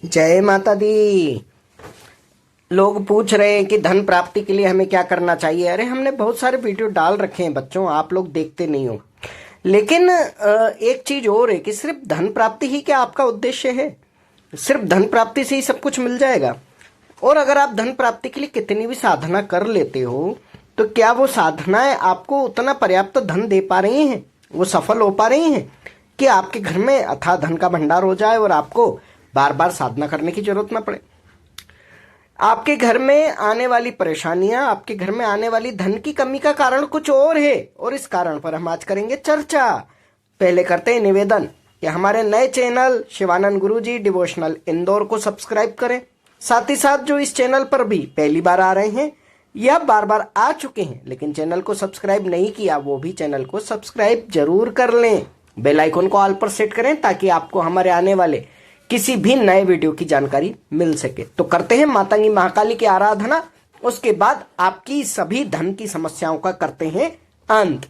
जय माता दी। लोग पूछ रहे हैं कि धन प्राप्ति के लिए हमें क्या करना चाहिए। अरे हमने बहुत सारे वीडियो डाल रखे हैं बच्चों, आप लोग देखते नहीं हो। लेकिन एक चीज और है कि सिर्फ धन प्राप्ति ही क्या आपका उद्देश्य है? सिर्फ धन प्राप्ति से ही सब कुछ मिल जाएगा? और अगर आप धन प्राप्ति के लिए कितनी भी साधना कर लेते हो तो क्या वो साधनाएं आपको उतना पर्याप्त धन दे पा रही हैं, वो सफल हो पा रही हैं कि आपके घर में अथाह धन का भंडार हो जाए और आपको बार बार साधना करने की जरूरत ना पड़े? आपके घर में आने वाली परेशानियां, आपके घर में आने वाली धन की कमी का कारण कुछ और है, और इस कारण पर हम आज करेंगे चर्चा। पहले करते हैं निवेदन कि हमारे नए चैनल शिवानंद गुरुजी डिवोशनल इंदौर को सब्सक्राइब करें। साथ ही साथ जो इस चैनल पर भी पहली बार आ रहे हैं या बार बार आ चुके हैं लेकिन चैनल को सब्सक्राइब नहीं किया, वो भी चैनल को सब्सक्राइब जरूर कर लें। बेल आइकन को ऑल पर सेट करें ताकि आपको हमारे आने वाले किसी भी नए वीडियो की जानकारी मिल सके। तो करते हैं मातांगी महाकाली की आराधना, उसके बाद आपकी सभी धन की समस्याओं का करते हैं अंत।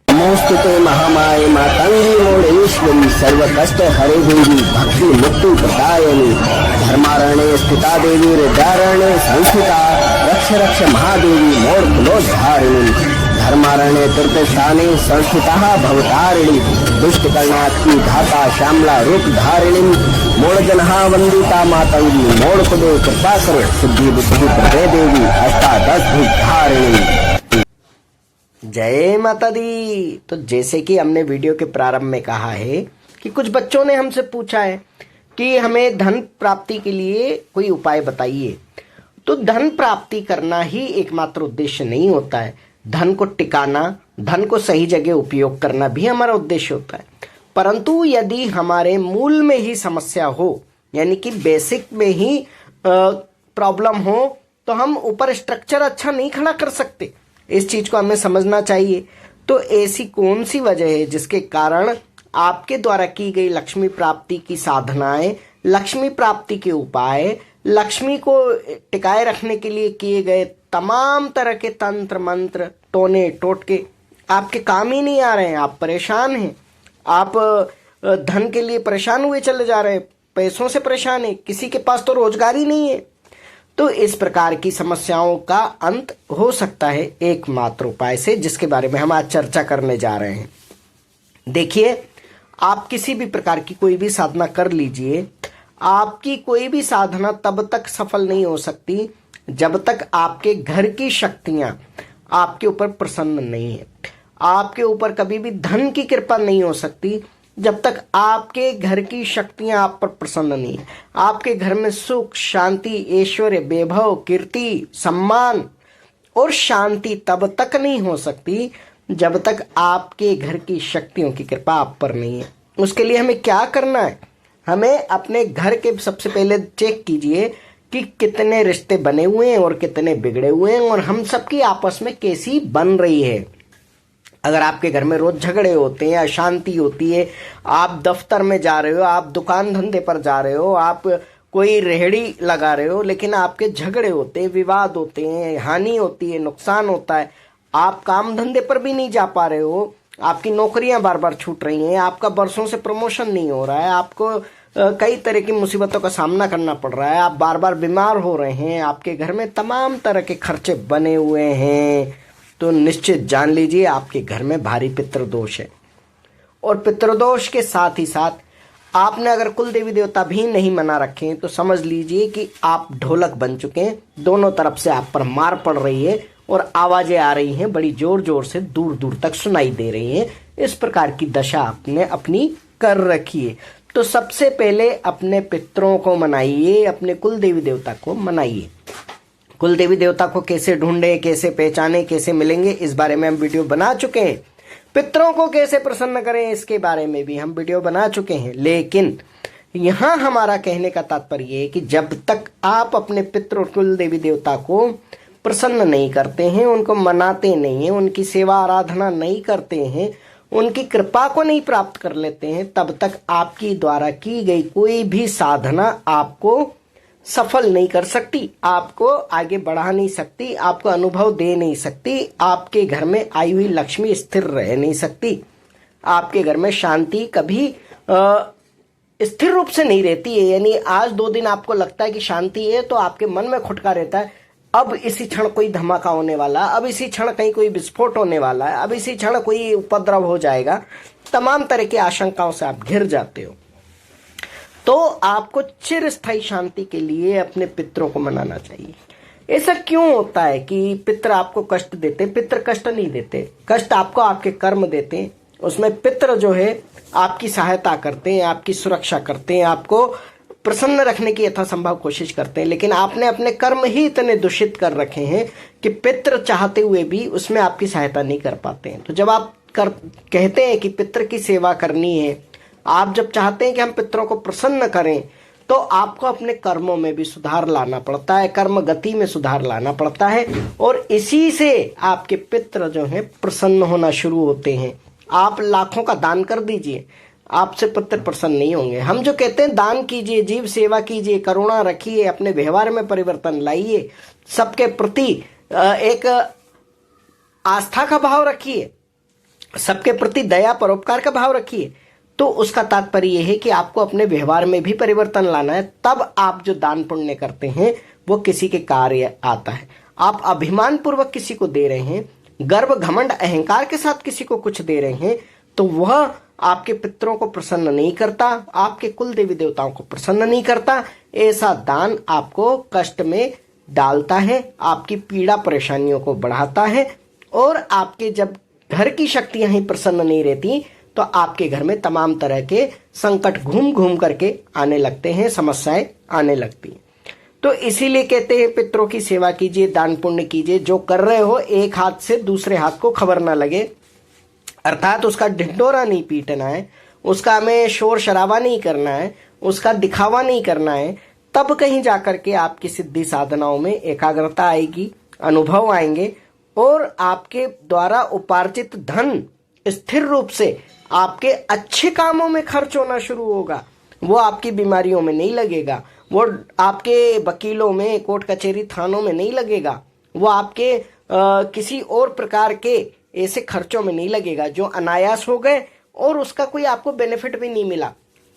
नमोस्तुते महामाये मातंगी मोडेश्वरी सर्व कष्ट हरे देवी भक्ति मुक्ति प्रदायिनी धर्मारण्ये स्थिता देवी हृदयारण्ये संस्थिता रक्ष रक्ष महादेवी मोर कुलोद्धारिणी धर्मारण्ये तीर्थस्थाने संस्थिता भवतारिणी दुष्ट कर्णात्की धाता श्यामला रूप धारिणी मोड़ जनहा वंदिता मातंगी मोड़ कुदे कृपा करो सिद्धि बुद्धि प्रदे देवी अष्टादश धारिणी। जय माता दी। तो जैसे कि हमने वीडियो के प्रारंभ में कहा है कि कुछ बच्चों ने हमसे पूछा है कि हमें धन प्राप्ति के लिए कोई उपाय बताइए। तो धन प्राप्ति करना ही एकमात्र उद्देश्य नहीं होता है, धन को टिकाना, धन को सही जगह उपयोग करना भी हमारा उद्देश्य होता है। परंतु यदि हमारे मूल में ही समस्या हो, यानी कि बेसिक में ही प्रॉब्लम हो, तो हम ऊपर स्ट्रक्चर अच्छा नहीं खड़ा कर सकते। इस चीज को हमें समझना चाहिए। तो ऐसी कौन सी वजह है जिसके कारण आपके द्वारा की गई लक्ष्मी प्राप्ति की साधनाएं, लक्ष्मी प्राप्ति के उपाय, लक्ष्मी को टिकाए रखने के लिए किए गए तमाम तरह के तंत्र मंत्र टोने टोटके आपके काम ही नहीं आ रहे हैं? आप परेशान हैं, आप धन के लिए परेशान हुए चले जा रहे हैं, पैसों से परेशान है, किसी के पास तो रोजगार ही नहीं है। तो इस प्रकार की समस्याओं का अंत हो सकता है एकमात्र उपाय से, जिसके बारे में हम आज चर्चा करने जा रहे हैं। देखिए, आप किसी भी प्रकार की कोई भी साधना कर लीजिए, आपकी कोई भी साधना तब तक सफल नहीं हो सकती जब तक आपके घर की शक्तियां आपके ऊपर प्रसन्न नहीं है। आपके ऊपर कभी भी धन की कृपा नहीं हो सकती जब तक आपके घर की शक्तियां आप पर प्रसन्न नहीं है। आपके घर में सुख, शांति, ऐश्वर्य, वैभव, कीर्ति, सम्मान और शांति तब तक नहीं हो सकती जब तक आपके घर की शक्तियों की कृपा आप पर नहीं है। उसके लिए हमें क्या करना है? हमें अपने घर के सबसे पहले चेक कीजिए कि कितने रिश्ते बने हुए हैं और कितने बिगड़े हुए हैं, और हम सबकी आपस में कैसी बन रही है। अगर आपके घर में रोज झगड़े होते हैं, अशांति होती है, आप दफ्तर में जा रहे हो, आप दुकान धंधे पर जा रहे हो, आप कोई रेहड़ी लगा रहे हो, लेकिन आपके झगड़े होते हैं, विवाद होते हैं, हानि होती है, नुकसान होता है, आप काम धंधे पर भी नहीं जा पा रहे हो, आपकी नौकरियां बार बार छूट रही हैं, आपका बरसों से प्रमोशन नहीं हो रहा है, आपको कई तरह की मुसीबतों का सामना करना पड़ रहा है, आप बार बार बीमार हो रहे हैं, आपके घर में तमाम तरह के खर्चे बने हुए हैं, तो निश्चित जान लीजिए आपके घर में भारी पितृदोष है। और पितृदोष के साथ ही साथ आपने अगर कुल देवी देवता भी नहीं मना रखे हैं तो समझ लीजिए कि आप ढोलक बन चुके हैं। दोनों तरफ से आप पर मार पड़ रही है और आवाजें आ रही हैं, बड़ी जोर जोर से दूर दूर तक सुनाई दे रही हैं। इस प्रकार की दशा आपने अपनी कर रखी है। तो सबसे पहले अपने पितरों को मनाइए, अपने कुल देवी देवता को मनाइए। कुल देवी देवता को कैसे ढूंढे, कैसे पहचाने, कैसे मिलेंगे, इस बारे में हम वीडियो बना चुके हैं। पितरों को कैसे प्रसन्न करें, इसके बारे में भी हम वीडियो बना चुके हैं। लेकिन यहाँ हमारा कहने का तात्पर्य है कि जब तक आप अपने पितृ और कुल देवी देवता को प्रसन्न नहीं करते हैं, उनको मनाते नहीं हैं, उनकी सेवा आराधना नहीं करते हैं, उनकी कृपा को नहीं प्राप्त कर लेते हैं, तब तक आपकी द्वारा की गई कोई भी साधना आपको सफल नहीं कर सकती, आपको आगे बढ़ा नहीं सकती, आपको अनुभव दे नहीं सकती, आपके घर में आई हुई लक्ष्मी स्थिर रह नहीं सकती, आपके घर में शांति कभी स्थिर रूप से नहीं रहती है। यानी आज 2 दिन आपको लगता है कि शांति है, तो आपके मन में खुटका रहता है, अब इसी क्षण कोई धमाका होने वाला, अब इसी क्षण कहीं कोई विस्फोट होने वाला है, अब इसी क्षण कोई उपद्रव हो जाएगा। तमाम तरह की आशंकाओं से आप घिर जाते हो। तो आपको चिरस्थायी शांति के लिए अपने पितरों को मनाना चाहिए। ऐसा क्यों होता है कि पितर आपको कष्ट देते? पितर कष्ट नहीं देते, कष्ट आपको आपके कर्म देते हैं। उसमें पितर जो है आपकी सहायता करते हैं, आपकी सुरक्षा करते हैं, आपको प्रसन्न रखने की यथासंभव कोशिश करते हैं। लेकिन आपने अपने कर्म ही इतने दूषित कर रखे हैं कि पितर चाहते हुए भी उसमें आपकी सहायता नहीं कर पाते हैं। तो जब आप कहते हैं कि पितर की सेवा करनी है, आप जब चाहते हैं कि हम पितरों को प्रसन्न करें, तो आपको अपने कर्मों में भी सुधार लाना पड़ता है, कर्म गति में सुधार लाना पड़ता है, और इसी से आपके पितर जो हैं प्रसन्न होना शुरू होते हैं। आप लाखों का दान कर दीजिए, आपसे पितर प्रसन्न नहीं होंगे। हम जो कहते हैं दान कीजिए, जीव सेवा कीजिए, करुणा रखिए, अपने व्यवहार में परिवर्तन लाइए, सबके प्रति एक आस्था का भाव रखिए, सबके प्रति दया परोपकार का भाव रखिए, तो उसका तात्पर्य यह है कि आपको अपने व्यवहार में भी परिवर्तन लाना है। तब आप जो दान पुण्य करते हैं वो किसी के कार्य आता है। आप अभिमान पूर्वक किसी को दे रहे हैं, गर्व घमंड अहंकार के साथ किसी को कुछ दे रहे हैं, तो वह आपके पितरों को प्रसन्न नहीं करता, आपके कुल देवी देवताओं को प्रसन्न नहीं करता। ऐसा दान आपको कष्ट में डालता है, आपकी पीड़ा परेशानियों को बढ़ाता है, और आपके जब घर की शक्तियां ही प्रसन्न नहीं रहती, तो आपके घर में तमाम तरह के संकट घूम घूम करके आने लगते हैं, समस्याएं आने लगती हैं। तो इसीलिए कहते हैं पितरों की सेवा कीजिए, दान पुण्य कीजिए। जो कर रहे हो एक हाथ से दूसरे हाथ को खबर ना लगे, अर्थात उसका ढिंढोरा नहीं पीटना है, उसका हमें शोर शराबा नहीं करना है, उसका दिखावा नहीं करना है। तब कहीं जाकर के आपकी सिद्धि साधनाओं में एकाग्रता आएगी, अनुभव आएंगे, और आपके द्वारा उपार्जित धन स्थिर रूप से आपके अच्छे कामों में खर्च होना शुरू होगा। वो आपकी बीमारियों में नहीं लगेगा, वो आपके वकीलों में, कोर्ट कचहरी थानों में नहीं लगेगा, वो आपके किसी और प्रकार के ऐसे खर्चों में नहीं लगेगा जो अनायास हो गए और उसका कोई आपको बेनिफिट भी नहीं मिला।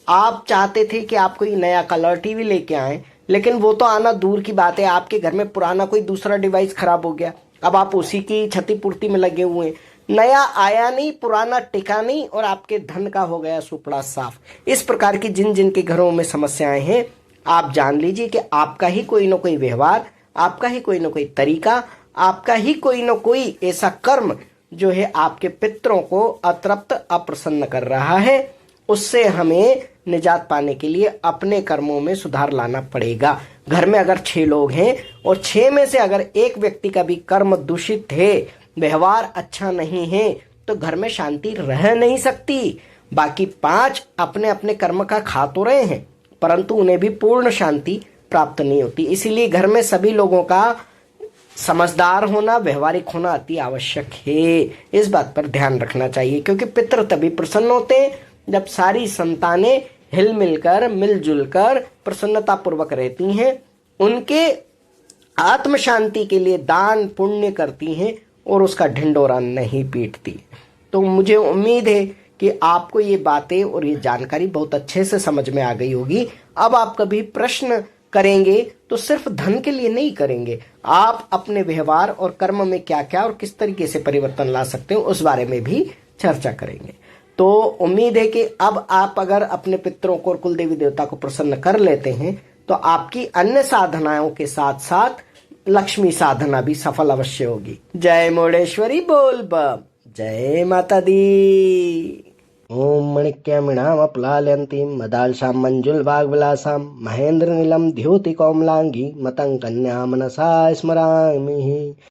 आप चाहते थे कि आप कोई नया कलर टीवी लेके आए, लेकिन वो तो आना दूर की बात है, आपके घर में पुराना कोई दूसरा डिवाइस खराब हो गया, अब आप उसी की क्षतिपूर्ति में लगे हुए हैं। नया आया नहीं, पुराना टिका नहीं, और आपके धन का हो गया सुपड़ा साफ। इस प्रकार की जिन जिन के घरों में समस्याएं हैं, आप जान लीजिए कि आपका ही कोई न कोई व्यवहार, आपका ही कोई न कोई तरीका, आपका ही कोई न कोई ऐसा कर्म जो है आपके पितरों को अतृप्त अप्रसन्न कर रहा है। उससे हमें निजात पाने के लिए अपने कर्मों में सुधार लाना पड़ेगा। घर में अगर 6 लोग हैं और 6 में से अगर एक व्यक्ति का भी कर्म दूषित है, व्यवहार अच्छा नहीं है, तो घर में शांति रह नहीं सकती। बाकी 5 अपने अपने कर्म का खा तो रहे हैं, परंतु उन्हें भी पूर्ण शांति प्राप्त नहीं होती। इसीलिए घर में सभी लोगों का समझदार होना, व्यवहारिक होना अति आवश्यक है। इस बात पर ध्यान रखना चाहिए, क्योंकि पितर तभी प्रसन्न होते हैं जब सारी संतानें हिल मिलकर, मिलजुल कर प्रसन्नता पूर्वक रहती हैं, उनके आत्म शांति के लिए दान पुण्य करती हैं और उसका ढिंडोरा नहीं पीटती। तो मुझे उम्मीद है कि आपको ये बातें और ये जानकारी बहुत अच्छे से समझ में आ गई होगी। अब आप कभी प्रश्न करेंगे तो सिर्फ धन के लिए नहीं करेंगे, आप अपने व्यवहार और कर्म में क्या क्या और किस तरीके से परिवर्तन ला सकते हो उस बारे में भी चर्चा करेंगे। तो उम्मीद है कि अब आप अगर अपने पितरों को और कुल देवी देवता को प्रसन्न कर लेते हैं, तो आपकी अन्य साधनाओं के साथ साथ लक्ष्मी साधना भी सफल अवश्य होगी। जय मोडेश्वरी बोल बम, जय माता दी। ओम मणिक्यमिणामप्लाल्यन्तीं मदालसां मंजुलवाग्विलासां महेन्द्रनीलं द्योतिकौमलांगी मतं कन्या मनसा स्मरामि।